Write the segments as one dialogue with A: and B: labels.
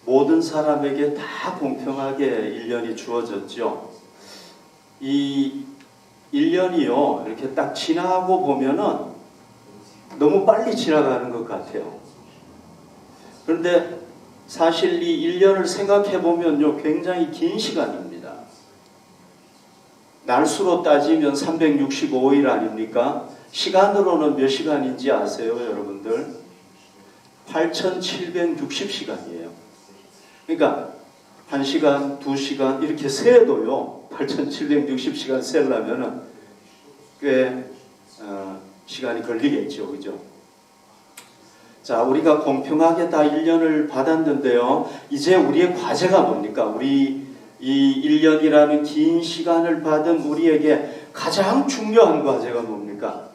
A: 모든 사람에게 다 공평하게 1년이 주어졌죠. 이 1년이요, 이렇게 딱 지나고 보면은 너무 빨리 지나가는 것 같아요. 그런데 사실 이 1년을 생각해 보면요, 굉장히 긴 시간입니다. 날수로 따지면 365일 아닙니까? 시간으로는 몇 시간인지 아세요, 여러분들? 8,760시간이에요. 그러니까 1시간, 2시간 이렇게 세도요, 8,760시간 세려면은 꽤 시간이 걸리겠죠, 그죠? 자, 우리가 공평하게 다 1년을 받았는데요, 이제 우리의 과제가 뭡니까? 우리 이 1년이라는 긴 시간을 받은 우리에게 가장 중요한 과제가 뭡니까?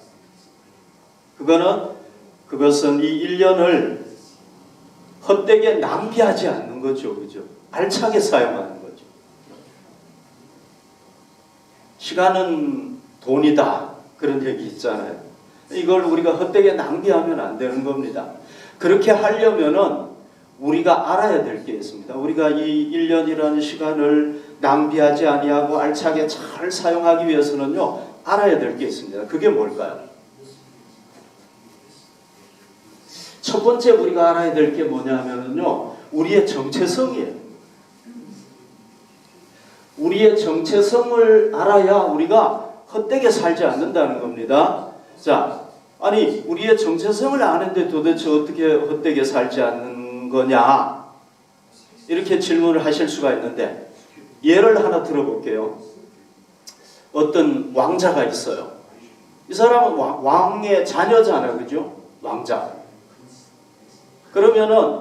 A: 그것은 이 1년을 헛되게 낭비하지 않는 거죠, 그죠? 알차게 사용하는 거죠. 시간은 돈이다, 그런 얘기 있잖아요. 이걸 우리가 헛되게 낭비하면 안 되는 겁니다. 그렇게 하려면은 우리가 알아야 될 게 있습니다. 우리가 이 1년이라는 시간을 낭비하지 아니하고 알차게 잘 사용하기 위해서는요, 알아야 될 게 있습니다. 그게 뭘까요? 첫 번째 우리가 알아야 될 게 뭐냐면요, 우리의 정체성이에요. 우리의 정체성을 알아야 우리가 헛되게 살지 않는다는 겁니다. 자, 아니 우리의 정체성을 아는데 도대체 어떻게 헛되게 살지 않는 거냐, 이렇게 질문을 하실 수가 있는데, 예를 하나 들어볼게요. 어떤 왕자가 있어요. 이 사람은 왕의 자녀잖아요, 그죠? 왕자. 그러면은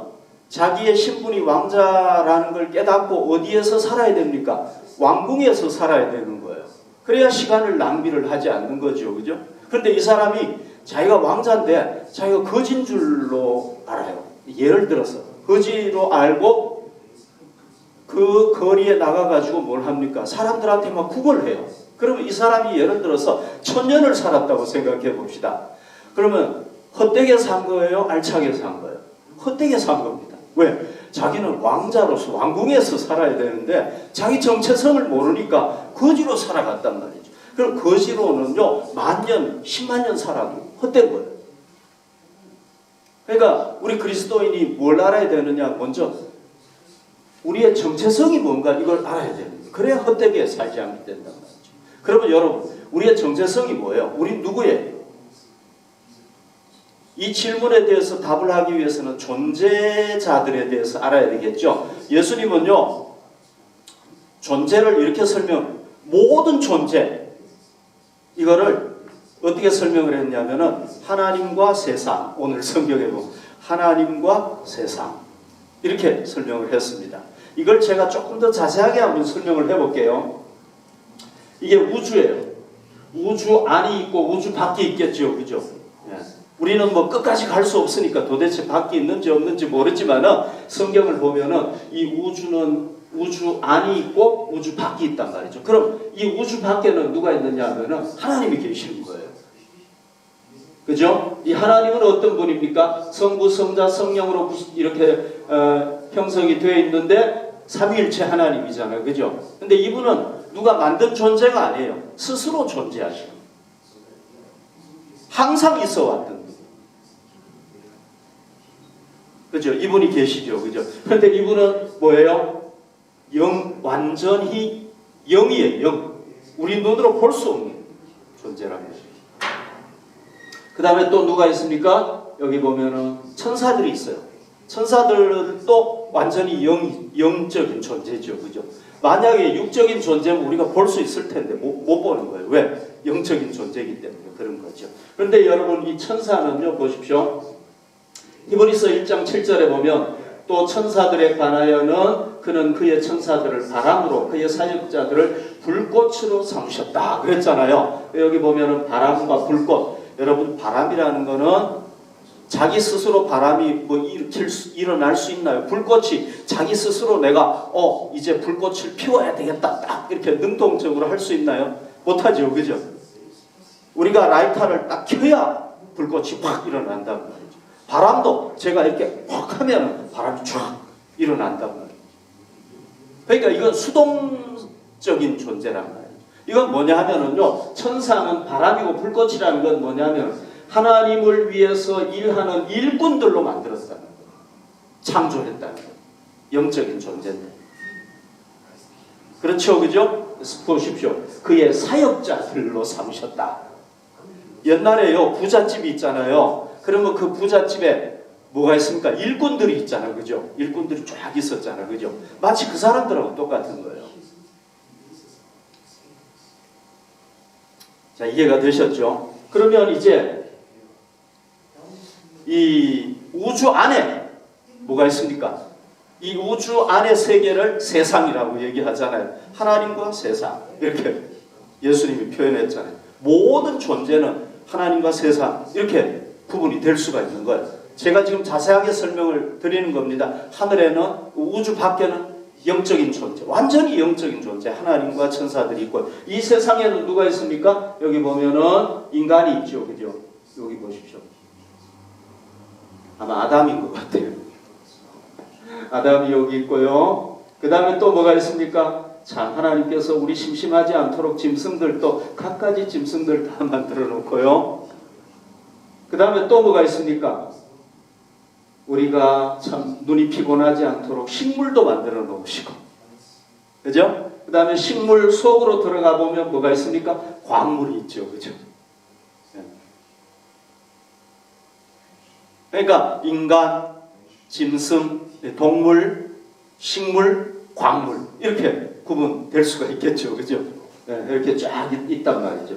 A: 자기의 신분이 왕자라는 걸 깨닫고 어디에서 살아야 됩니까? 왕궁에서 살아야 되는 거예요. 그래야 시간을 낭비를 하지 않는 거죠, 그죠? 그런데 이 사람이 자기가 왕자인데 자기가 거지인 줄로 알아요. 예를 들어서 거지로 알고 그 거리에 나가가지고 뭘 합니까? 사람들한테 막 구걸을 해요. 그러면 이 사람이 예를 들어서 1000년을 살았다고 생각해 봅시다. 그러면 헛되게 산 거예요? 알차게 산 거예요? 헛되게 산 겁니다. 왜? 자기는 왕자로서 왕궁에서 살아야 되는데 자기 정체성을 모르니까 거지로 살아갔단 말이죠. 그럼 거지로는요, 10,000년, 100,000년 살아도 헛된 거예요. 그러니까 우리 그리스도인이 뭘 알아야 되느냐, 먼저 우리의 정체성이 뭔가 이걸 알아야 됩니다. 그래야 헛되게 살지 않게 된단 말이죠. 그러면 여러분, 우리의 정체성이 뭐예요? 우리 누구예요? 이 질문에 대해서 답을 하기 위해서는 존재자들에 대해서 알아야 되겠죠. 예수님은요, 존재를 이렇게 모든 존재, 이거를 어떻게 설명을 했냐면은 하나님과 세상, 오늘 성경에 보면 하나님과 세상, 이렇게 설명을 했습니다. 이걸 제가 조금 더 자세하게 한번 설명을 해볼게요. 이게 우주예요. 우주 안이 있고 우주 밖이 있겠죠, 그죠? 예. 우리는 뭐 끝까지 갈 수 없으니까 도대체 밖이 있는지 없는지 모르지만은 성경을 보면은 이 우주는 우주 안이 있고 우주 밖이 있단 말이죠. 그럼 이 우주 밖에는 누가 있느냐 하면은 하나님이 계시는 거예요. 그죠? 이 하나님은 어떤 분입니까? 성부, 성자, 성령으로 이렇게 형성이 되어 있는데 삼위일체 하나님이잖아요. 그죠? 근데 이분은 누가 만든 존재가 아니에요. 스스로 존재하시는, 항상 있어 왔던 분. 그죠? 이분이 계시죠. 그죠? 그런데 이분은 뭐예요? 완전히 영이에요. 영. 우리 눈으로 볼 수 없는 존재랍니다. 그 다음에 또 누가 있습니까? 여기 보면은 천사들이 있어요. 천사들도 완전히 영적인 존재죠. 그죠? 만약에 육적인 존재면 우리가 볼 수 있을 텐데 못 보는 거예요. 왜? 영적인 존재이기 때문에 그런 거죠. 그런데 여러분, 이 천사는요, 보십시오. 히브리서 1장 7절에 보면 또 천사들에 관하여는 그는 그의 천사들을 바람으로 그의 사역자들을 불꽃으로 삼으셨다 그랬잖아요. 여기 보면은 바람과 불꽃, 여러분, 바람이라는 거는 자기 스스로 바람이 뭐 일어날 수 있나요? 불꽃이 자기 스스로 내가 이제 불꽃을 피워야 되겠다, 딱 이렇게 능동적으로 할 수 있나요? 못하죠, 그죠? 우리가 라이터를 딱 켜야 불꽃이 확 일어난단 말이죠. 바람도 제가 이렇게 확 하면 바람이 쫙 일어난단 말이에요. 그러니까 이건 수동적인 존재란 말이에요. 이건 뭐냐 하면은요, 천사는 바람이고 불꽃이라는 건 뭐냐면 하나님을 위해서 일하는 일꾼들로 만들었다는 거예요. 창조했다는 거예요. 영적인 존재인데. 그렇죠, 그죠? 보십시오. 그의 사역자들로 삼으셨다. 옛날에요, 부잣집이 있잖아요. 그러면 그 부잣집에 뭐가 있습니까? 일꾼들이 있잖아요, 그죠? 일꾼들이 쫙 있었잖아요, 그죠? 마치 그 사람들하고 똑같은 거예요. 자, 이해가 되셨죠? 그러면 이제 이 우주 안에 뭐가 있습니까? 이 우주 안의 세계를 세상이라고 얘기하잖아요. 하나님과 세상, 이렇게 예수님이 표현했잖아요. 모든 존재는 하나님과 세상, 이렇게 구분이 될 수가 있는 거예요. 제가 지금 자세하게 설명을 드리는 겁니다. 하늘에는, 우주 밖에는 영적인 존재, 완전히 영적인 존재, 하나님과 천사들이 있고, 이 세상에는 누가 있습니까? 여기 보면은 인간이 있죠, 그죠? 여기 보십시오. 아마 아담인 것 같아요. 아담이 여기 있고요. 그 다음에 또 뭐가 있습니까? 자, 하나님께서 우리 심심하지 않도록 짐승들도 갖가지 짐승들 다 만들어 놓고요. 그 다음에 또 뭐가 있습니까? 우리가 참 눈이 피곤하지 않도록 식물도 만들어 놓으시고, 그죠? 그 다음에 식물 속으로 들어가 보면 뭐가 있습니까? 광물이 있죠, 그죠? 그러니까 인간, 짐승, 동물, 식물, 광물, 이렇게 구분될 수가 있겠죠, 그죠? 이렇게 쫙 있단 말이죠.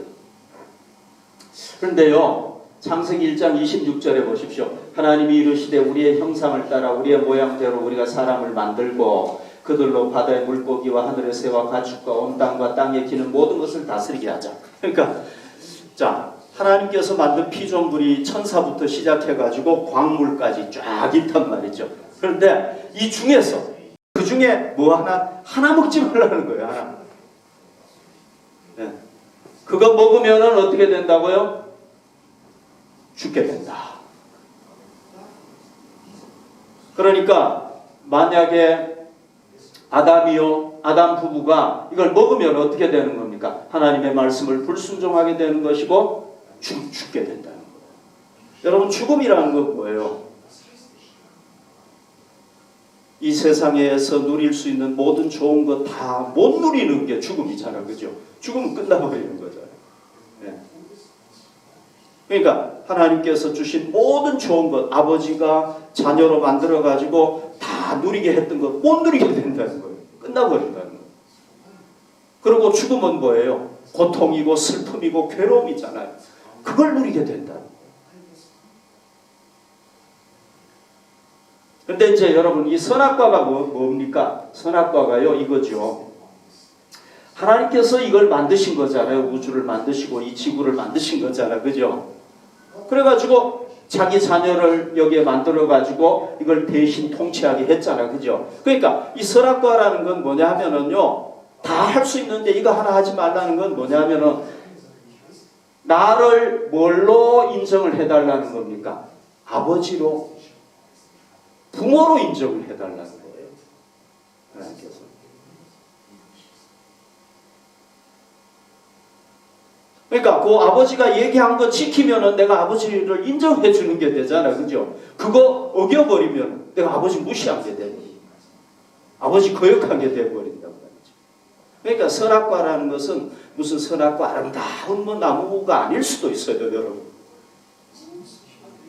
A: 그런데요, 창세기 1장 26절에 보십시오. 하나님이 이르시되 우리의 형상을 따라 우리의 모양대로 우리가 사람을 만들고 그들로 바다의 물고기와 하늘의 새와 가축과 온 땅과 땅에 기는 모든 것을 다스리게 하자. 그러니까 자, 하나님께서 만든 피조물이 천사부터 시작해가지고 광물까지 쫙 있단 말이죠. 그런데 이 중에서 그 중에 뭐 하나 먹지 말라는 거예요. 하나. 네. 그거 먹으면은 어떻게 된다고요? 죽게 된다. 그러니까 만약에 아담 부부가 이걸 먹으면 어떻게 되는 겁니까? 하나님의 말씀을 불순종하게 되는 것이고 죽게 된다는 거예요. 여러분, 죽음이라는 건 뭐예요? 이 세상에서 누릴 수 있는 모든 좋은 것 다 못 누리는 게 죽음이잖아요, 그죠? 죽으면 끝나버리는 거잖아요. 네. 그러니까 하나님께서 주신 모든 좋은 것, 아버지가 자녀로 만들어가지고 다 누리게 했던 것 못 누리게 된다는 거예요. 끝나버린다는 거예요. 그리고 죽음은 뭐예요? 고통이고 슬픔이고 괴로움이잖아요. 그걸 누리게 된다는 거예요. 근데 이제 여러분, 이 선악과가 뭡니까? 선악과가요, 이거죠. 하나님께서 이걸 만드신 거잖아요. 우주를 만드시고 이 지구를 만드신 거잖아요, 그죠? 그래가지고 자기 자녀를 여기에 만들어가지고 이걸 대신 통치하게 했잖아요, 그죠? 그러니까 이 선악과라는 건 뭐냐 하면은요, 다 할 수 있는데 이거 하나 하지 말라는 건 뭐냐 하면은 나를 뭘로 인정을 해달라는 겁니까? 아버지로, 부모로 인정을 해달라는 거예요. 하나님께서. 그러니까 그 아버지가 얘기한 거 지키면은 내가 아버지를 인정해 주는 게 되잖아요, 그죠? 그거 어겨버리면 내가 아버지 무시하게 되고 아버지 거역하게 돼버린다고 말이죠. 그러니까 선악과라는 것은 무슨 선악과 아름다운 나무가 아닐 수도 있어요, 여러분.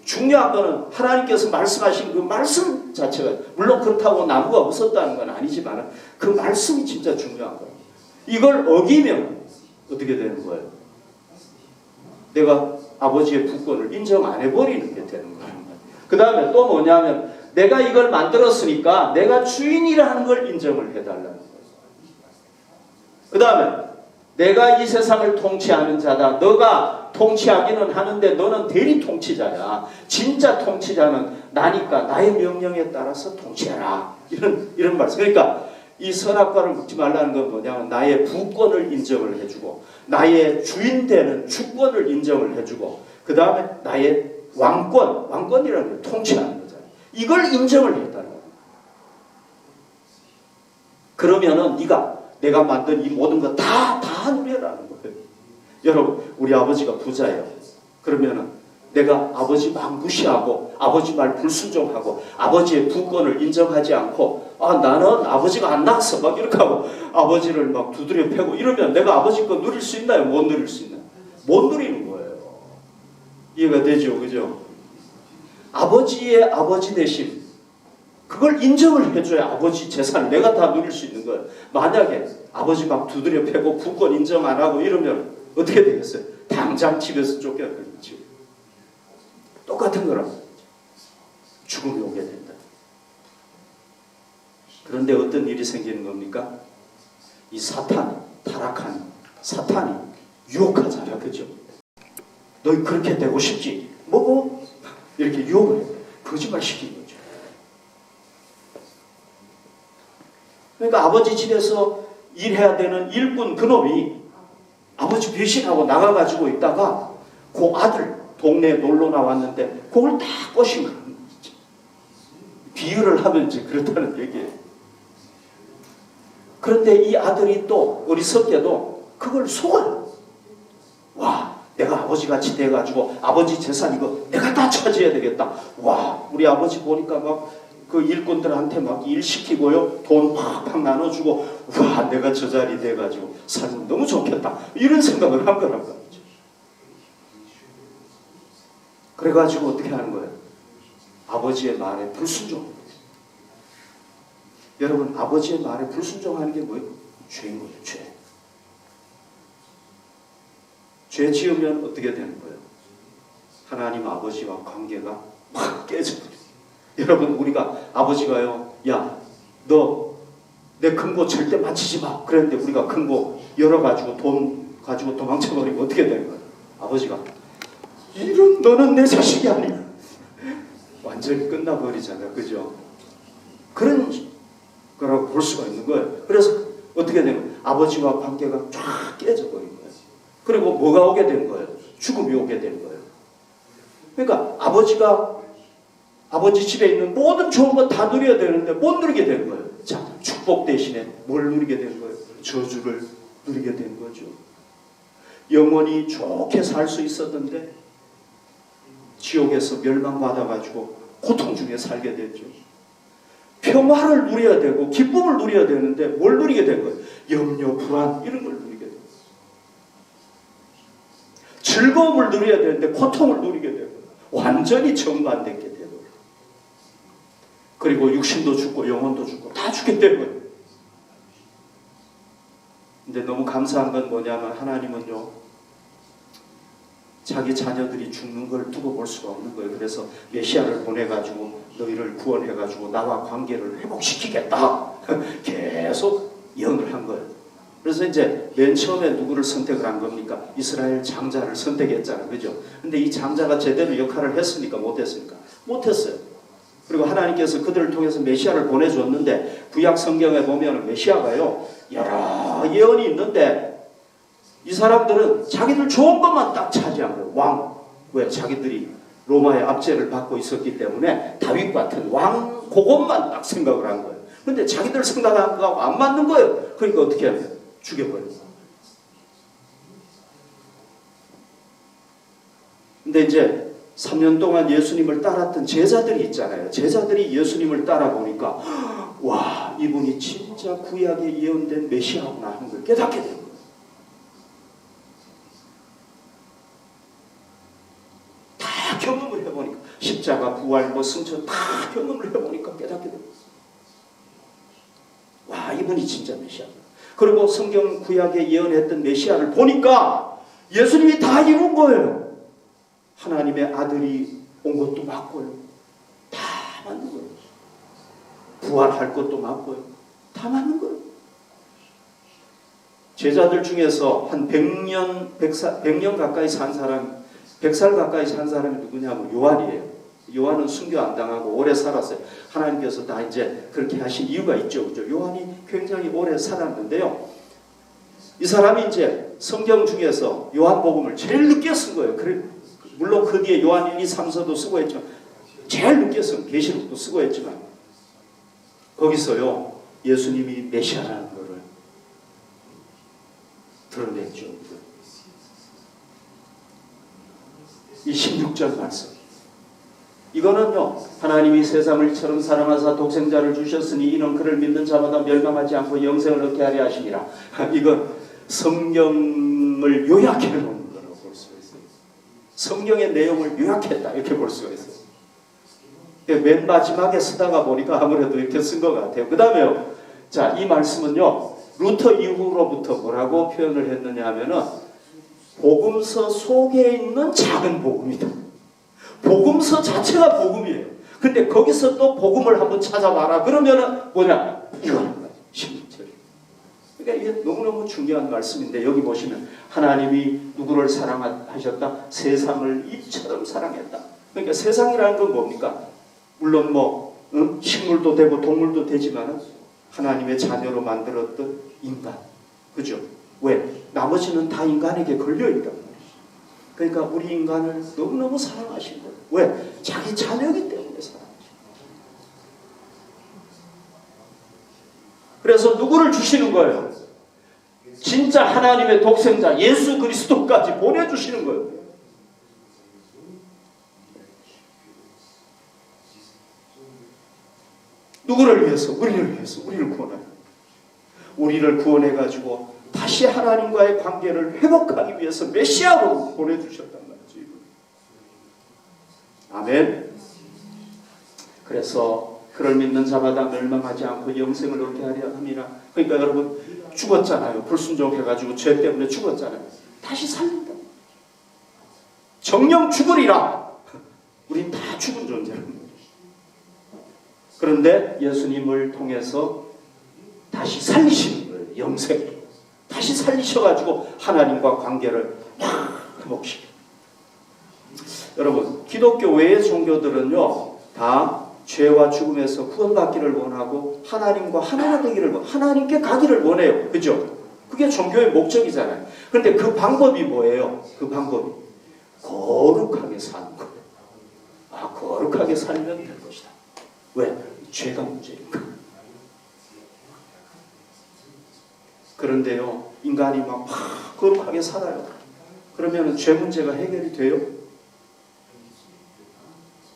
A: 중요한 거는 하나님께서 말씀하신 그 말씀 자체가, 물론 그렇다고 나무가 없었다는 건 아니지만 그 말씀이 진짜 중요한 거예요. 이걸 어기면 어떻게 되는 거예요? 내가 아버지의 부권을 인정 안 해버리는 게 되는 거예요. 그 다음에 또 뭐냐면 내가 이걸 만들었으니까 내가 주인이라는 걸 인정을 해달라는 거예요. 그 다음에 내가 이 세상을 통치하는 자다. 너가 통치하기는 하는데 너는 대리 통치자야. 진짜 통치자는 나니까 나의 명령에 따라서 통치해라. 이런 말씀. 그러니까 이 선악과를 먹지 말라는 건 뭐냐면 나의 부권을 인정을 해주고 나의 주인 되는 주권을 인정을 해주고 그 다음에 나의 왕권이라는 게 통치하는 거잖아요. 이걸 인정을 했다는 거예요. 그러면은 내가 만든 이 모든 거 다 누려라는 거예요. 여러분, 우리 아버지가 부자예요. 그러면은 내가 아버지 막 무시하고 아버지 말 불순종하고 아버지의 부권을 인정하지 않고 나는 아버지가 안 낳았어 막 이렇게 하고 아버지를 막 두드려 패고 이러면 내가 아버지 거 누릴 수 있나요? 못 누릴 수 있나요? 못 누리는 거예요. 이해가 되죠? 그죠? 아버지의 아버지 대신 그걸 인정을 해줘야 아버지 재산을 내가 다 누릴 수 있는 거예요. 만약에 아버지 막 두드려 패고 부권 인정 안 하고 이러면 어떻게 되겠어요? 당장 집에서 쫓겨나겠죠. 똑같은 거라고. 죽음이 오게 된다. 그런데 어떤 일이 생기는 겁니까? 이 타락한 사탄이 유혹하잖아. 그죠? 너희 그렇게 되고 싶지? 먹어? 이렇게 유혹을 해. 거짓말 시키는 거죠. 그러니까 아버지 집에서 일해야 되는 일꾼 그놈이 아버지 배신하고 나가가지고 있다가 그 아들 동네에 놀러 나왔는데 그걸 다 꼬신 거예요. 비유를 하면 이제 그렇다는 얘기예요. 그런데 이 아들이 또 어리석게도 그걸 속아요. 와, 내가 아버지같이 돼가지고 아버지 재산 이거 내가 다 차지해야 되겠다. 와, 우리 아버지 보니까 막 그 일꾼들한테 막 일 시키고요. 돈 팍팍 나눠주고 와, 내가 저 자리 돼가지고 살면 너무 좋겠다. 이런 생각을 한 거란 말이죠. 그래가지고 어떻게 하는 거예요? 아버지의 말에 불순종. 여러분, 아버지의 말에 불순종하는 게 뭐예요? 죄인 거예요. 죄 지으면 어떻게 되는 거예요? 하나님 아버지와 관계가 막 깨져버려요. 여러분, 우리가 아버지가요, 야, 너 내 금고 절대 만지지 마. 그랬는데 우리가 금고 열어가지고 돈 가지고 도망쳐버리면 어떻게 되는 거예요? 아버지가 이런 너는 내 자식이 아니야. 완전히 끝나버리잖아요. 그죠? 그런 거라고 볼 수가 있는 거예요. 그래서 어떻게 되면 아버지와 관계가 쫙 깨져버린 거예요. 그리고 뭐가 오게 된 거예요? 죽음이 오게 된 거예요. 그러니까 아버지 집에 있는 모든 좋은 거 다 누려야 되는데 못 누리게 된 거예요. 자, 축복 대신에 뭘 누리게 된 거예요? 저주를 누리게 된 거죠. 영원히 좋게 살 수 있었는데 지옥에서 멸망받아가지고 고통 중에 살게 됐죠. 평화를 누려야 되고 기쁨을 누려야 되는데 뭘 누리게 된 거예요? 염려, 불안 이런 걸 누리게 된 거예요. 즐거움을 누려야 되는데 고통을 누리게 되고 완전히 정반대게 되고 그리고 육신도 죽고 영혼도 죽고 다 죽게 된 거예요. 근데 너무 감사한 건 뭐냐면 하나님은요, 자기 자녀들이 죽는 걸 두고 볼 수가 없는 거예요. 그래서 메시아를 보내가지고 너희를 구원해가지고 나와 관계를 회복시키겠다. 계속 예언을 한 거예요. 그래서 이제 맨 처음에 누구를 선택을 한 겁니까? 이스라엘 장자를 선택했잖아요. 그죠? 근데 이 장자가 제대로 역할을 했습니까? 못했습니까? 못했어요. 그리고 하나님께서 그들을 통해서 메시아를 보내줬는데 구약 성경에 보면 메시아가요, 여러 예언이 있는데 이 사람들은 자기들 좋은 것만 딱 차지한 거예요. 왕. 왜? 자기들이 로마의 압제를 받고 있었기 때문에 다윗 같은 왕 그것만 딱 생각을 한 거예요. 근데 자기들 생각한 거하고 안 맞는 거예요. 그러니까 어떻게 하면 죽여버려요. 근데 이제 3년 동안 예수님을 따랐던 제자들이 있잖아요. 제자들이 예수님을 따라보니까 와, 이분이 진짜 구약에 예언된 메시아구나 하는 걸 깨닫게 된 거예요. 다 경험을 해보니까 십자가, 부활, 승천 다 경험을 해보니까 깨닫게 된 거예요. 와, 이분이 진짜 메시아구나. 그리고 성경 구약에 예언했던 메시아를 보니까 예수님이 다 이룬 거예요. 하나님의 아들이 온 것도 맞고요. 다 맞는 거예요. 부활할 것도 맞고요. 다 맞는 거예요. 제자들 중에서 한 100년 가까이 산 사람, 100살 가까이 산 사람이 누구냐면 요한이에요. 요한은 순교 안 당하고 오래 살았어요. 하나님께서 다 이제 그렇게 하신 이유가 있죠. 그죠? 요한이 굉장히 오래 살았는데요. 이 사람이 이제 성경 중에서 요한복음을 제일 늦게 쓴 거예요. 그래, 물론 그 뒤에 요한 1, 2, 3서도 쓰고 했지만 제일 늦게 쓴 계시록도 쓰고 했지만 거기서요 예수님이 메시아라는 것을 드러냈죠. 이 16절 말씀 이거는요 하나님이 세상을 이처럼 사랑하사 독생자를 주셨으니 이는 그를 믿는 자마다 멸망하지 않고 영생을 얻게 하려 하심이라. 이건 성경을 요약해 놓은 거라고 볼 수가 있어요. 성경의 내용을 요약했다 이렇게 볼 수가 있어요. 맨 마지막에 쓰다가 보니까 아무래도 이렇게 쓴 것 같아요. 그 다음에요. 자, 이 말씀은요 루터 이후로부터 뭐라고 표현을 했느냐 하면은 복음서 속에 있는 작은 복음이다. 복음서 자체가 복음이에요. 근데 거기서 또 복음을 한번 찾아봐라. 그러면은 뭐냐? 이거는 거예요. 16절. 그러니까 이게 너무너무 중요한 말씀인데 여기 보시면 하나님이 누구를 사랑하셨다? 세상을 이처럼 사랑했다. 그러니까 세상이라는 건 뭡니까? 물론 식물도 되고 동물도 되지만 하나님의 자녀로 만들었던 인간. 그죠? 왜? 나머지는 다 인간에게 걸려있단 말이죠. 그러니까 우리 인간을 너무너무 사랑하신 거예요. 왜? 자기 자녀이기 때문에 사랑하신 거예요. 그래서 누구를 주시는 거예요? 진짜 하나님의 독생자 예수 그리스도까지 보내주시는 거예요. 누구를 위해서? 우리를 위해서. 우리를 구원하는 거예요. 우리를 구원해가지고 다시 하나님과의 관계를 회복하기 위해서 메시아로 보내주셨단 말이죠. 아멘. 그래서 그를 믿는 자마다 멸망하지 않고 영생을 얻게 하려 함이라. 그러니까 여러분 죽었잖아요. 불순종해가지고 죄 때문에 죽었잖아요. 다시 살린다. 정령 죽으리라. 우린 다 죽은 존재라는 거예요. 그런데 예수님을 통해서 다시 살리시는 거예요. 영생. 다시 살리셔가지고 하나님과 관계를 회복시켜요. 여러분 기독교 외의 종교들은요 다 죄와 죽음에서 구원받기를 원하고 하나님과 하나가 되기를 하나님께 가기를 원해요. 그죠? 그게 종교의 목적이잖아요. 그런데 그 방법이 뭐예요? 그 방법이 거룩하게 사는 거예요. 거룩하게 살면 될 것이다. 왜? 죄가 문제니까. 그런데요 인간이 막 거룩하게 살아요. 그러면 죄 문제가 해결이 돼요?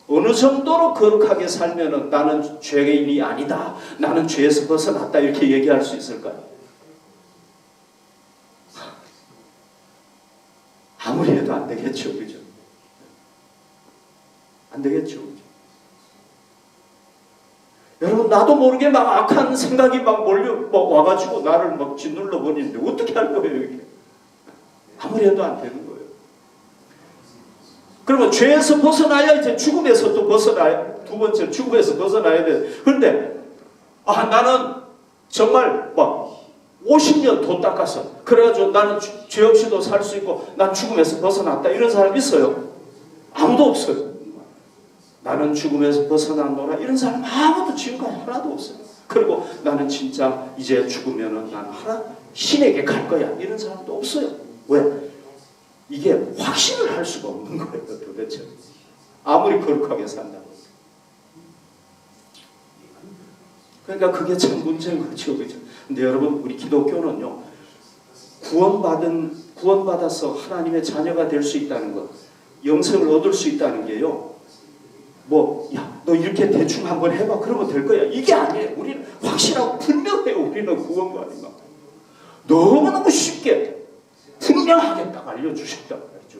A: 어느 정도로 거룩하게 살면 나는 죄인이 아니다, 나는 죄에서 벗어났다 이렇게 얘기할 수 있을까요? 아무리 해도 안 되겠죠. 그죠? 안 되겠죠. 그죠? 여러분 나도 모르게 막 악한 생각이 막 와가지고 나를 막 짓눌러 버리는데 어떻게 할 거예요 이게? 아무리 해도 안 되는 거예요. 그러면 죄에서 벗어나야 이제 죽음에서 또 벗어나야 두 번째 죽음에서 벗어나야 돼. 그런데 나는 정말 막 50년 돈 닦았어. 그래가지고 나는 죄 없이도 살 수 있고 난 죽음에서 벗어났다 이런 사람 있어요? 아무도 없어요. 나는 죽음에서 벗어난노라 이런 사람 아무도 지금까지 하나도 없어요. 그리고 나는 진짜 이제 죽으면은 나는 신에게 갈 거야 이런 사람도 없어요. 왜? 이게 확신을 할 수가 없는 거예요. 도대체 아무리 거룩하게 산다고. 그러니까 그게 참 문제인 거죠. 그죠? 근데 여러분 우리 기독교는요 구원받아서 하나님의 자녀가 될 수 있다는 것, 영생을 얻을 수 있다는 게요 너 이렇게 대충 한번 해봐 그러면 될 거야 이게 아니에요. 우리는 확실하고 분명해요. 우리는 구원관이가 너무너무 쉽게 분명하게 딱 알려주셨단 말이죠.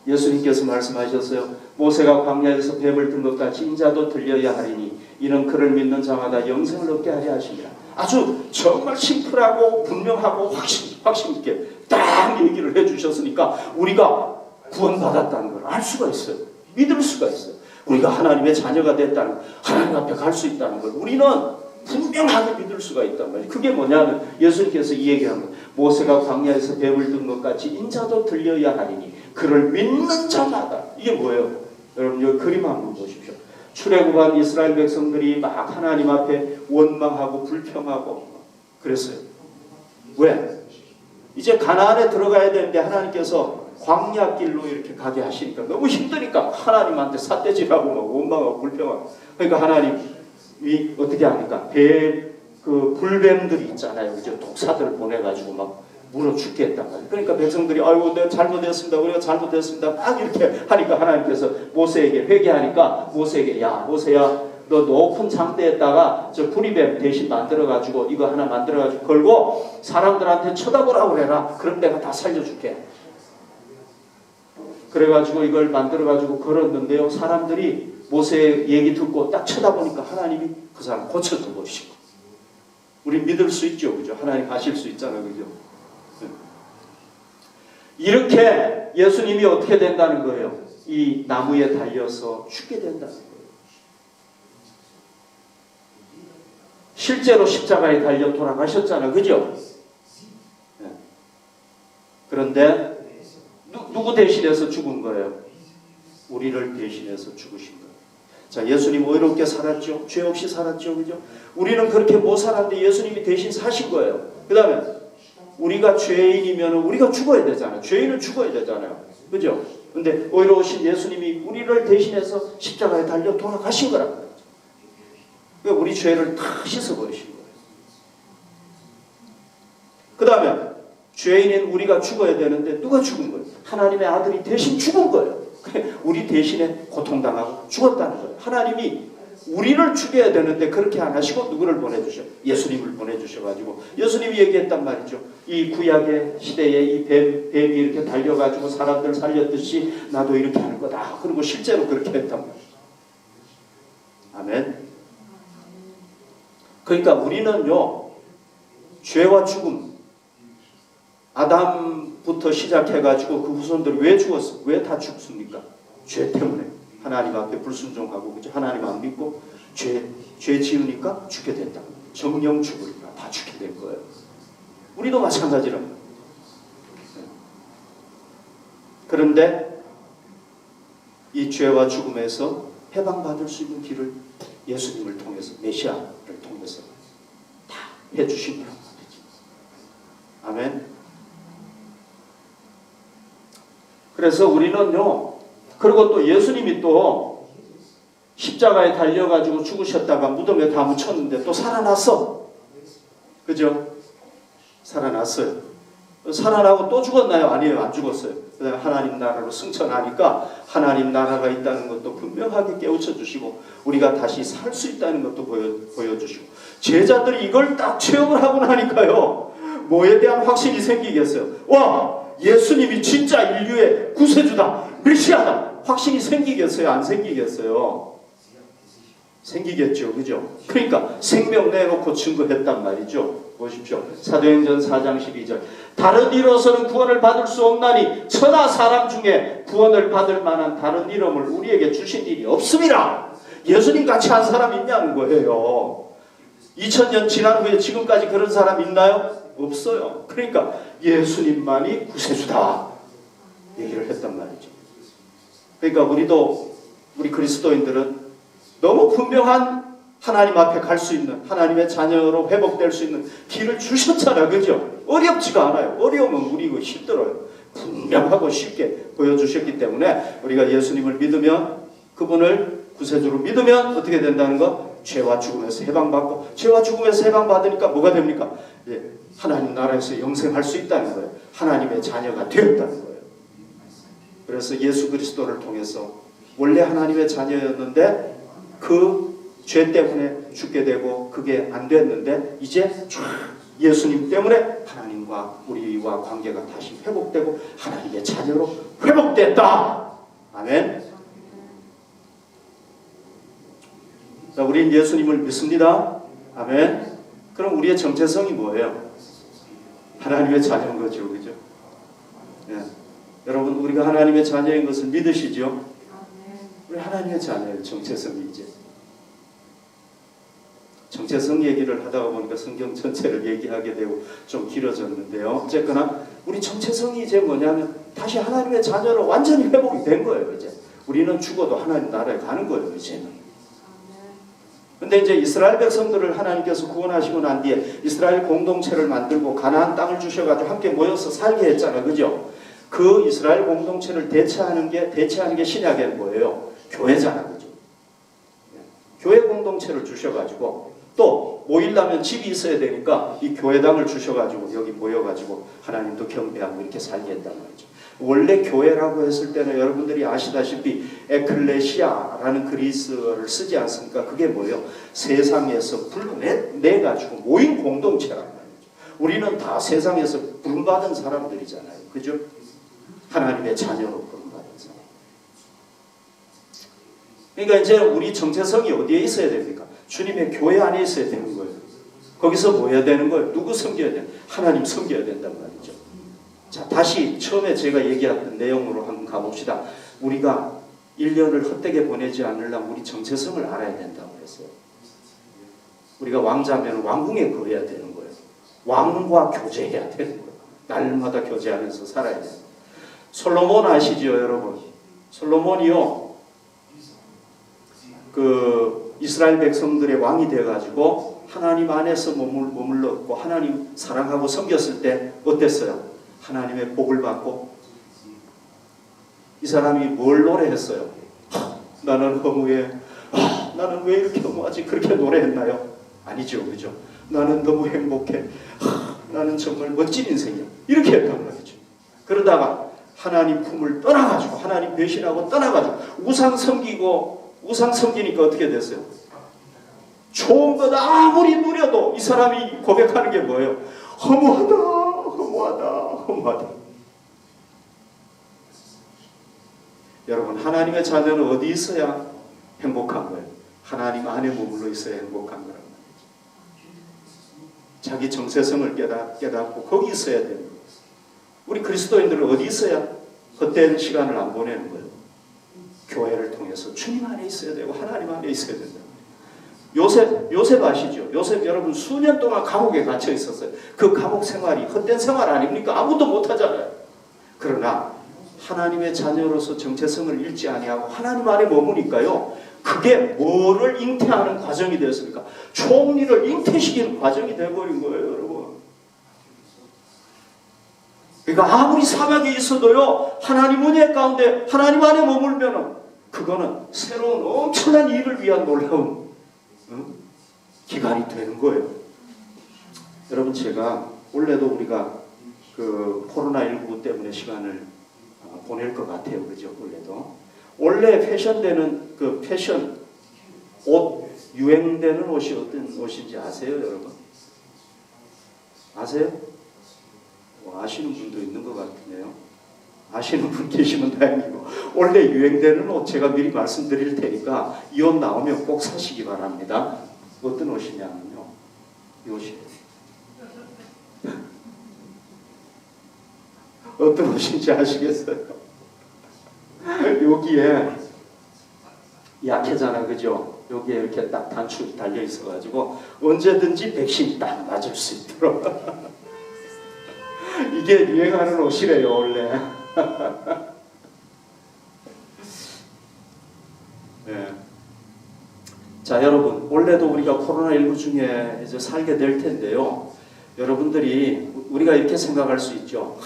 A: 예수님께서 말씀하셨어요. 모세가 광야에서 뱀을 든 것 같이 인자도 들려야 하리니 이는 그를 믿는 자마다 영생을 얻게 하려 하심이라. 아주 정말 심플하고 분명하고 확신 있게 딱 얘기를 해주셨으니까 우리가 구원받았다는 걸 알 수가 있어요. 믿을 수가 있어요. 우리가 하나님의 자녀가 됐다는 걸, 하나님 앞에 갈 수 있다는 걸 우리는 분명하게 믿을 수가 있단 말이에요. 그게 뭐냐면 예수님께서 이 얘기한 거예요. 모세가 광야에서 뱀을 든 것 같이 인자도 들려야 하리니 그를 믿는 자마다. 이게 뭐예요? 여러분 여기 그림 한번 보십시오. 출애굽한 이스라엘 백성들이 막 하나님 앞에 원망하고 불평하고 그랬어요. 왜? 이제 가나안에 들어가야 되는데 하나님께서 광야길로 이렇게 가게 하시니까 너무 힘드니까 하나님한테 삿대질하고 막 원망하고 불평하고. 그러니까 하나님이 어떻게 합니까? 그 불뱀들이 있잖아요. 그죠? 독사들 보내가지고 막 물어 죽게 했단 말이에요. 그러니까 백성들이 아이고 내가 잘못했습니다. 우리가 잘못했습니다. 막 이렇게 하니까 하나님께서 모세에게 회개하니까 모세에게 야 모세야 너 높은 장대에다가 저 구리뱀 대신 만들어가지고 이거 하나 만들어가지고 걸고 사람들한테 쳐다보라고 그래라. 그럼 내가 다 살려줄게. 그래가지고 이걸 만들어가지고 걸었는데요. 사람들이 모세의 얘기 듣고 딱 쳐다보니까 하나님이 그 사람 고쳐서 보시고. 우리 믿을 수 있죠. 그죠? 하나님 하실 수 있잖아요. 그죠? 이렇게 예수님이 어떻게 된다는 거예요? 이 나무에 달려서 죽게 된다는 거예요. 실제로 십자가에 달려 돌아가셨잖아요. 그죠? 네. 그런데 누구 대신해서 죽은 거예요? 우리를 대신해서 죽으신 거예요. 자, 예수님 의롭게 살았죠. 죄 없이 살았죠. 그죠? 우리는 그렇게 못 살았는데 예수님이 대신 사신 거예요. 그 다음에 우리가 죄인이면 우리가 죽어야 되잖아요. 죄인은 죽어야 되잖아요. 그죠? 근데 의로우신 예수님이 우리를 대신해서 십자가에 달려 돌아가신 거라고. 그러니까 우리 죄를 다 씻어버리신 거예요. 그 다음에 죄인인 우리가 죽어야 되는데 누가 죽은 거예요? 하나님의 아들이 대신 죽은 거예요. 우리 대신에 고통당하고 죽었다는 거예요. 하나님이 우리를 죽여야 되는데 그렇게 안 하시고 누구를 보내주셔? 예수님을 보내주셔가지고 예수님이 얘기했단 말이죠. 이 구약의 시대에 이 뱀이 이렇게 달려가지고 사람들 살렸듯이 나도 이렇게 하는 거다. 그리고 실제로 그렇게 했단 말이죠. 아멘. 그러니까 우리는요, 죄와 죽음, 아담부터 시작해가지고 그 후손들이 왜 죽었어? 왜 다 죽습니까? 죄 때문에. 하나님 앞에 불순종하고, 그죠? 하나님 안 믿고, 죄 지으니까 죽게 된다. 정령 죽으니까 다 죽게 된 거예요. 우리도 마찬가지랍니다. 그런데 이 죄와 죽음에서 해방받을 수 있는 길을 예수님을 통해서, 메시아를 통해서 다 해주신 거란 말이죠. 아멘. 그래서 우리는요, 그리고 또 예수님이 또 십자가에 달려가지고 죽으셨다가 무덤에 다 묻혔는데 또 살아났어. 그죠? 살아났어요. 살아나고 또 죽었나요? 아니에요. 안 죽었어요. 그 다음에 하나님 나라로 승천하니까 하나님 나라가 있다는 것도 분명하게 깨우쳐 주시고 우리가 다시 살 수 있다는 것도 보여주시고 제자들이 이걸 딱 체험을 하고 나니까요. 뭐에 대한 확신이 생기겠어요? 와! 예수님이 진짜 인류의 구세주다. 메시아다. 확신이 생기겠어요? 안 생기겠어요? 생기겠죠. 그죠? 그러니까 생명 내놓고 증거했단 말이죠. 보십시오. 사도행전 4장 12절. 다른 이로서는 구원을 받을 수 없나니 천하 사람 중에 구원을 받을 만한 다른 이름을 우리에게 주신 일이 없습니다. 예수님 같이 한 사람 있냐는 거예요. 2000년 지난 후에 지금까지 그런 사람 있나요? 없어요. 그러니까 예수님만이 구세주다 얘기를 했단 말이죠. 그러니까 우리 그리스도인들은 너무 분명한 하나님 앞에 갈 수 있는 하나님의 자녀로 회복될 수 있는 길을 주셨잖아요. 그죠? 어렵지가 않아요. 어려우면 우리가 힘들어요. 분명하고 쉽게 보여주셨기 때문에 우리가 예수님을 믿으면 그분을 구세주로 믿으면 어떻게 된다는 거? 죄와 죽음에서 해방받고 죄와 죽음에서 해방받으니까 뭐가 됩니까? 하나님 나라에서 영생할 수 있다는 거예요. 하나님의 자녀가 되었다는 거예요. 그래서 예수 그리스도를 통해서 원래 하나님의 자녀였는데 그 죄 때문에 죽게 되고 그게 안 됐는데 이제 예수님 때문에 하나님과 우리와 관계가 다시 회복되고 하나님의 자녀로 회복됐다. 아멘. 자, 우린 예수님을 믿습니다. 아멘. 그럼 우리의 정체성이 뭐예요? 하나님의 자녀인 거죠. 그죠? 네. 여러분 우리가 하나님의 자녀인 것을 믿으시죠? 우리 하나님의 자녀예요. 정체성이 이제. 정체성 얘기를 하다가 보니까 성경 전체를 얘기하게 되고 좀 길어졌는데요. 어쨌거나 우리 정체성이 이제 뭐냐면 다시 하나님의 자녀로 완전히 회복이 된 거예요. 이제 우리는 죽어도 하나님 나라에 가는 거예요. 이제는. 근데 이제 이스라엘 백성들을 하나님께서 구원하시고 난 뒤에 이스라엘 공동체를 만들고 가나안 땅을 주셔가지고 함께 모여서 살게 했잖아요. 그죠? 그 이스라엘 공동체를 대체하는 게 신약의 뭐예요? 교회잖아. 그죠? 교회 공동체를 주셔가지고 또 모이려면 집이 있어야 되니까 이 교회당을 주셔가지고 여기 모여가지고 하나님도 경배하고 이렇게 살게 했단 말이죠. 원래 교회라고 했을 때는 여러분들이 아시다시피 에클레시아라는 그리스어를 쓰지 않습니까? 그게 뭐예요? 세상에서 불러내가지고 모인 공동체란 말이죠. 우리는 다 세상에서 부름받은 사람들이잖아요. 그죠? 하나님의 자녀로 부름받은 사람. 그러니까 이제 우리 정체성이 어디에 있어야 됩니까? 주님의 교회 안에 있어야 되는 거예요. 거기서 뭐 해야 되는 거예요? 누구 섬겨야 돼? 하나님 섬겨야 된단 말이죠. 자, 다시 처음에 제가 얘기했던 내용으로 한번 가봅시다. 우리가 1년을 헛되게 보내지 않으려면 우리 정체성을 알아야 된다고 했어요. 우리가 왕자면 왕궁에 거해야 되는 거예요. 왕과 교제해야 되는 거예요. 날마다 교제하면서 살아야 돼요. 솔로몬 아시죠, 여러분? 솔로몬이요, 이스라엘 백성들의 왕이 되어가지고 하나님 안에서 머물렀고 하나님 사랑하고 섬겼을 때 어땠어요? 하나님의 복을 받고 이 사람이 뭘 노래했어요? 나는 허무해. 나는 왜 이렇게 허무하지? 그렇게 노래했나요? 아니죠. 그죠? 나는 너무 행복해. 나는 정말 멋진 인생이야. 이렇게 했단 말이죠. 그러다가 하나님 품을 떠나가지고 하나님 배신하고 떠나가지고 우상 섬기니까 어떻게 됐어요? 좋은 것 아무리 누려도 이 사람이 고백하는 게 뭐예요? 허무하다. 여러분, 하나님의 자녀는 어디 있어야 행복한 거예요? 하나님 안에 머물러 있어야 행복한 거란 말이죠. 자기 정체성을 깨닫고 거기 있어야 되는 거예요. 우리 그리스도인들은 어디 있어야 헛된 시간을 안 보내는 거예요? 교회를 통해서 주님 안에 있어야 되고 하나님 안에 있어야 된다. 요셉 아시죠? 요셉 여러분 수년 동안 감옥에 갇혀 있었어요. 그 감옥 생활이 헛된 생활 아닙니까? 아무도 못하잖아요. 그러나 하나님의 자녀로서 정체성을 잃지 아니하고 하나님 안에 머무니까요. 그게 뭐를 잉태하는 과정이 되었습니까? 총리를 잉태시키는 과정이 되어버린 거예요, 여러분. 그러니까 아무리 사막에 있어도요. 하나님 은혜 가운데 하나님 안에 머물면은 그거는 새로운 엄청난 일을 위한 놀라운 기간이 되는 거예요. 여러분, 제가 원래도 우리가 코로나19 때문에 시간을 보낼 것 같아요. 그죠? 원래 패션되는 패션 옷, 유행되는 옷이 어떤 옷인지 아세요, 여러분? 아세요? 아시는 분도 있는 것 같네요. 아시는 분 계시면 다행이고, 원래 유행되는 옷 제가 미리 말씀드릴 테니까 이 옷 나오면 꼭 사시기 바랍니다. 어떤 옷이냐면요, 이 옷이에요. 어떤 옷인지 아시겠어요? 여기에 약해잖아, 그죠? 여기에 이렇게 딱 단추 달려 있어가지고 언제든지 백신 딱 맞을 수 있도록 이게 유행하는 옷이래요, 원래. 네. 자, 여러분, 원래도 우리가 코로나19 중에 이제 살게 될 텐데요. 여러분들이 우리가 이렇게 생각할 수 있죠.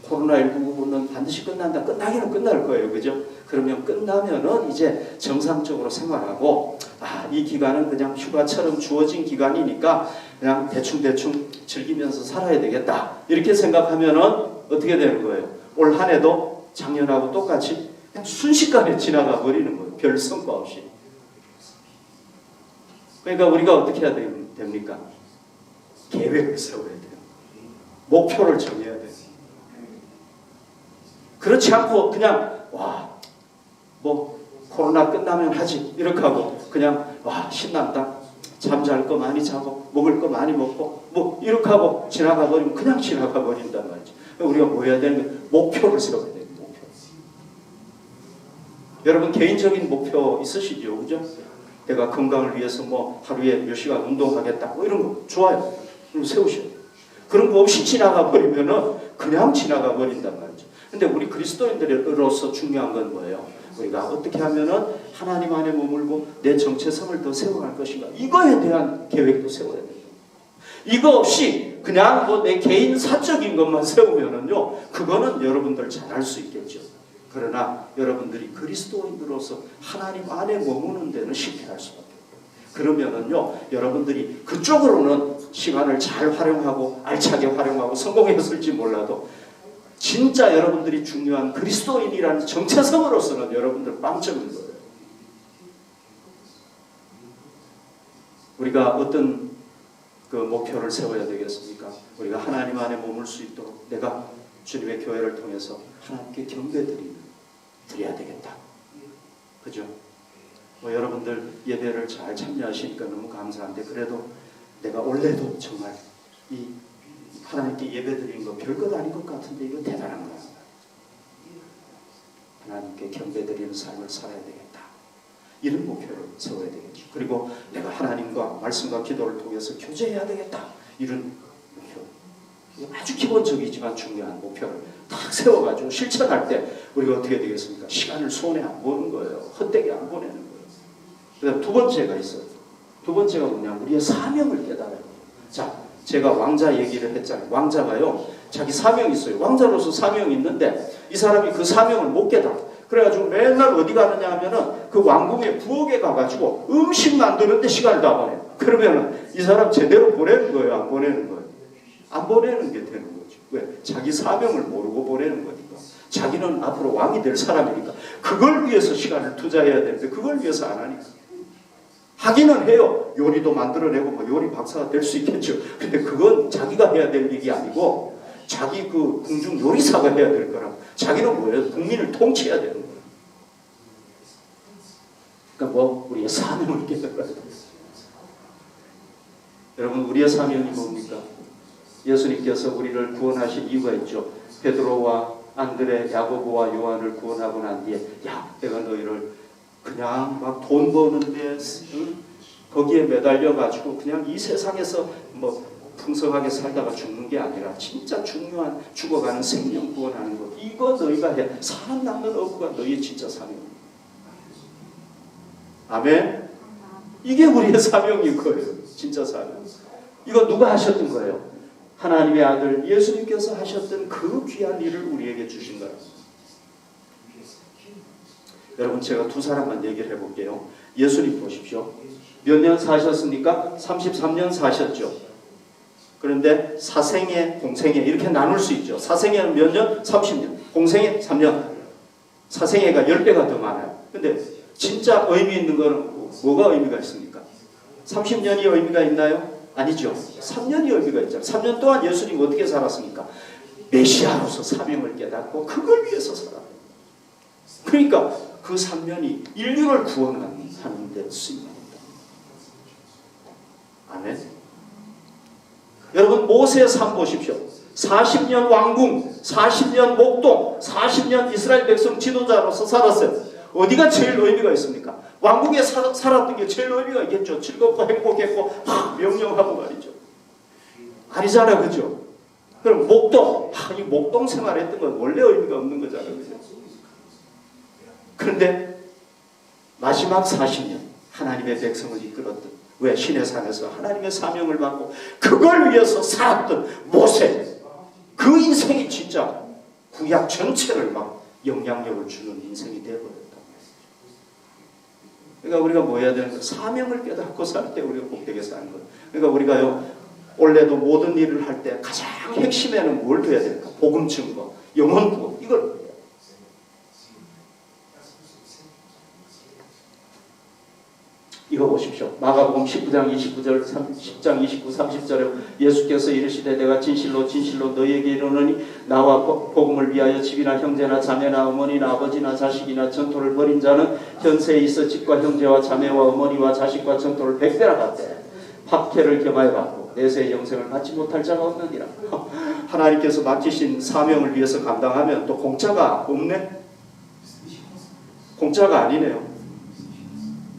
A: 코로나19는 반드시 끝난다. 끝나기는 끝날 거예요, 그죠? 그러면 끝나면은 이제 정상적으로 생활하고, 이 기간은 그냥 휴가처럼 주어진 기간이니까 그냥 대충 즐기면서 살아야 되겠다. 이렇게 생각하면은 어떻게 되는 거예요? 올 한 해도 작년하고 똑같이 그냥 순식간에 지나가 버리는 거예요. 별 성과 없이. 그러니까 우리가 어떻게 해야 됩니까? 계획을 세워야 돼요. 목표를 정해야 돼요. 그렇지 않고 그냥 코로나 끝나면 하지 이렇게 하고 그냥 신난다. 잠잘 거 많이 자고 먹을 거 많이 먹고 이렇게 하고 지나가 버리면 그냥 지나가 버린단 말이죠. 우리가 뭐 해야 되는 게 목표를 세워야 돼요. 목표. 여러분 개인적인 목표 있으시죠? 그죠? 내가 건강을 위해서 하루에 몇 시간 운동하겠다 이런 거 좋아요. 그럼 세우셔야 돼요. 그런 거 없이 지나가 버리면은 그냥 지나가 버린단 말이죠. 근데 우리 그리스도인들로서 중요한 건 뭐예요? 우리가 어떻게 하면은 하나님 안에 머물고 내 정체성을 더 세워갈 것인가, 이거에 대한 계획도 세워야 됩니다. 이거 없이 그냥 뭐 내 개인 사적인 것만 세우면은요, 그거는 여러분들 잘할 수 있겠죠. 그러나 여러분들이 그리스도인으로서 하나님 안에 머무는 데는 실패할 수밖에 없어요. 그러면은요, 여러분들이 그쪽으로는 시간을 잘 활용하고 알차게 활용하고 성공했을지 몰라도 진짜 여러분들이 중요한 그리스도인이라는 정체성으로서는 여러분들 빵점인 거예요. 우리가 어떤 그 목표를 세워야 되겠습니까? 우리가 하나님 안에 머물 수 있도록 내가 주님의 교회를 통해서 하나님께 경배드려야 되겠다. 그죠? 뭐 여러분들 예배를 잘 참여하시니까 너무 감사한데, 그래도 내가 원래도 정말 이 하나님께 예배드리는 거 별것 아닌 것 같은데 이거 대단한 거야. 하나님께 경배드리는 삶을 살아야 되겠다. 이런 목표를 세워야 되겠죠. 그리고 내가 하나님과 말씀과 기도를 통해서 교제해야 되겠다. 이런 목표. 아주 기본적이지만 중요한 목표를 딱 세워가지고 실천할 때 우리가 어떻게 되겠습니까? 시간을 손해 안 보는 거예요. 헛되게 안 보내는 거예요. 그다음 두 번째가 있어요. 두 번째가 뭐냐? 우리의 사명을 깨달아요. 자, 제가 왕자 얘기를 했잖아요. 왕자가요, 자기 사명이 있어요. 왕자로서 사명이 있는데 이 사람이 그 사명을 못 깨달아. 그래가지고 맨날 어디 가느냐 하면은 그 왕궁의 부엌에 가가지고 음식 만드는데 시간을 다 보내요. 그러면은 이 사람 제대로 보내는 거예요? 안 보내는 거예요? 안 보내는 게 되는 거죠. 왜? 자기 사명을 모르고 보내는 거니까. 자기는 앞으로 왕이 될 사람이니까 그걸 위해서 시간을 투자해야 되는데 그걸 위해서 안 하니까. 하기는 해요. 요리도 만들어내고 뭐 요리 박사가 될 수 있겠죠. 근데 그건 자기가 해야 될 일이 아니고 자기 그 궁중 요리사가 해야 될 거라고. 자기는 뭐예요? 국민을 통치해야 되는 거예요. 그러니까 뭐 우리의 사명을 깨달아야 돼요. 여러분, 우리의 사명이 뭡니까? 예수님께서 우리를 구원하신 이유가 있죠. 베드로와 안드레, 야고보와 요한을 구원하고 난 뒤에, 야, 내가 너희를 그냥 막 돈 버는데 거기에 매달려가지고 그냥 이 세상에서 뭐 풍성하게 살다가 죽는 게 아니라 진짜 중요한 죽어가는 생명 구원하는 것, 이거 너희가 해. 살아남는 어부가 너희의 진짜 사명입니다. 아멘? 이게 우리의 사명인 거예요. 진짜 사명. 이거 누가 하셨던 거예요? 하나님의 아들 예수님께서 하셨던 그 귀한 일을 우리에게 주신 거예요. 여러분, 제가 두 사람만 얘기를 해볼게요. 예수님 보십시오. 몇 년 사셨습니까? 33년 사셨죠. 그런데 사생애, 공생애 이렇게 나눌 수 있죠. 사생애는 몇 년? 30년. 공생애 3년. 사생애가 10배가 더 많아요. 근데 진짜 의미 있는 거는 뭐가 의미가 있습니까? 30년이 의미가 있나요? 아니죠. 3년이 의미가 있잖아요. 3년 동안 예수님 어떻게 살았습니까? 메시아로서 사명을 깨닫고 그걸 위해서 살아요. 그러니까 그 3년이 인류를 구원하는 데 쓰입니다. 아멘. 여러분, 모세의 삶 보십시오. 40년 왕궁, 40년 목동, 40년 이스라엘 백성 지도자로서 살았어요. 어디가 제일 의미가 있습니까? 왕궁에 살았던 게 제일 의미가 있겠죠. 즐겁고 행복했고 명령하고 말이죠. 아니잖아, 그죠? 그럼 목동, 이 목동 생활했던 건 원래 의미가 없는 거잖아요, 그죠? 그런데 마지막 40년 하나님의 백성을 이끌었던, 왜? 신의 산에서 하나님의 사명을 받고 그걸 위해서 살았던 모세, 그 인생이 진짜 구약 전체를 막 영향력을 주는 인생이 되어버렸다. 그러니까 우리가 뭐 해야 되는 거야? 사명을 깨닫고 살 때 우리가 복되게 사는 거예요. 그러니까 우리가요, 원래도 모든 일을 할 때 가장 핵심에는 뭘 둬야 될까? 복음 증거, 영혼 구원, 이걸. 이거 보십시오. 마가복음 19장 29절, 10장 29, 30절에 예수께서 이르시되 내가 진실로 진실로 너희에게 이르노니 나와 복음을 위하여 집이나 형제나 자매나 어머니나 아버지나 자식이나 전토를 벌인 자는 현세에 있어 집과 형제와 자매와 어머니와 자식과 전토를 100배나 받되 박해를 겸하여 받고 내세의 영생을 받지 못할 자가 없느니라. 하나님께서 맡기신 사명을 위해서 감당하면 또 공짜가 없네? 공짜가 아니네요.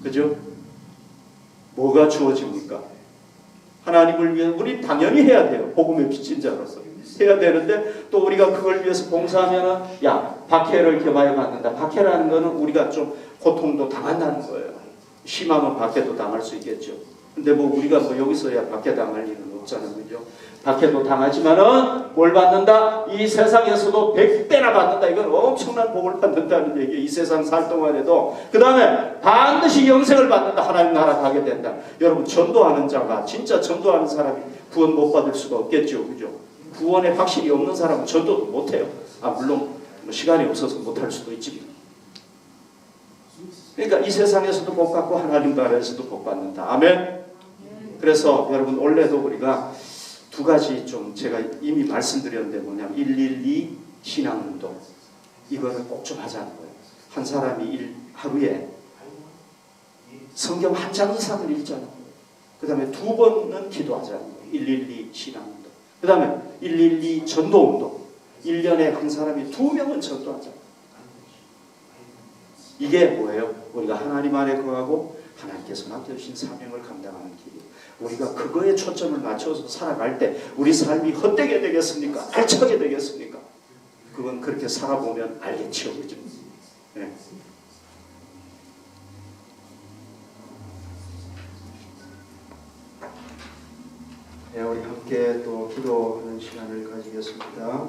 A: 그죠? 뭐가 주어집니까? 하나님을 위해 우리 당연히 해야 돼요. 복음의 빚진 자로서 해야 되는데 또 우리가 그걸 위해서 봉사하면은, 야, 박해를 겸하여 받는다. 박해라는 것은 우리가 좀 고통도 당한다는 거예요. 심하면 박해도 당할 수 있겠죠. 근데 뭐 우리가 뭐 여기서야 박해 당할 일은 없잖아요. 그죠? 박해도 당하지만은 뭘 받는다? 이 세상에서도 100배나 받는다. 이건 엄청난 복을 받는다는 얘기예요. 이 세상 살 동안에도. 그 다음에 반드시 영생을 받는다. 하나님 나라 가게 된다. 여러분 전도하는 자가 진짜 전도하는 사람이 구원 못 받을 수가 없겠죠. 그죠? 구원에 확실히 없는 사람은 전도도 못해요. 물론 뭐 시간이 없어서 못할 수도 있지. 그러니까 이 세상에서도 복 받고 하나님 나라에서도 복 받는다. 아멘. 그래서 여러분 원래도 우리가 두 가지 좀 제가 이미 말씀드렸는데 뭐냐면 112 신앙운동 이거를 꼭 좀 하자는 거예요. 한 사람이 하루에 성경 한 장 이상을 읽자는 거예요. 그 다음에 2번은 기도하자는 거예요. 112 신앙운동. 그 다음에 112 전도운동. 1년에 한 사람이 2명은 전도하자. 이게 뭐예요? 우리가 하나님 안에 거하고 하나님께서 맡겨주신 사명을 감당하는 길이에요. 우리가 그거에 초점을 맞춰서 살아갈 때 우리 삶이 헛되게 되겠습니까? 알차게 되겠습니까? 그건 그렇게 살아보면 알겠죠. 그죠? 네. 네, 우리 함께 또 기도하는 시간을 가지겠습니다.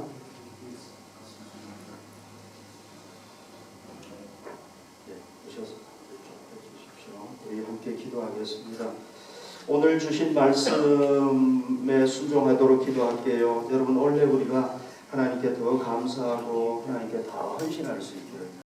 A: 우리 함께 기도하겠습니다. 오늘 주신 말씀에 순종하도록 기도할게요. 여러분 원래 우리가 하나님께 더 감사하고 하나님께 더 헌신할 수 있기를